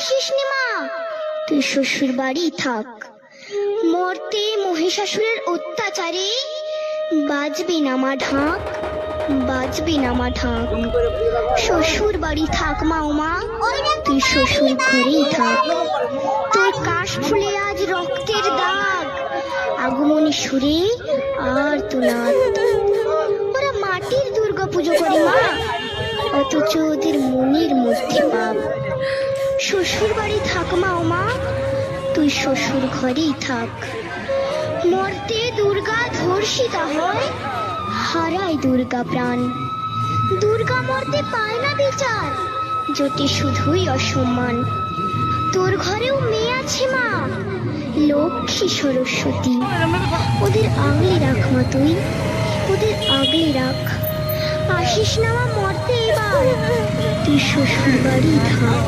আসিস নি মা, তুই শ্বশুর বাড়ি থাক। মর্তে মহিষাসুরের অত্যাচারে বাজবি না মা ঢাক, বাজবি না মা ঢাক। শ্বশুর বাড়ি থাক মা ওমা, তুই শ্বশুর ঘরেই থাক। তোর কাশ ফুলে আজ রক্তের দাগ, আগমনী সুরে আর তোনার। ওরা মাটির দুর্গা পুজো করে মা, অথচ ওদের মনের মধ্যে পাপ। শ্বশুর বাড়ি থাক মা ওমা, তুই শ্বশুর ঘরেই থাক। মর্তে দুর্গা ধর্ষিতা হয়, হারায় দুর্গা প্রাণ। দুর্গা মর্তে পায় না বিচার, জোটে শুধুই অসম্মান। তোর ঘরেও মেয়ে আছে মা, লক্ষ্মী সরস্বতী, ওদের আগলে রাখ মা তুই, ওদের আগলে রাখ। আসিস না মা মর্তে এবার, তুই শ্বশুর বাড়ি থাক।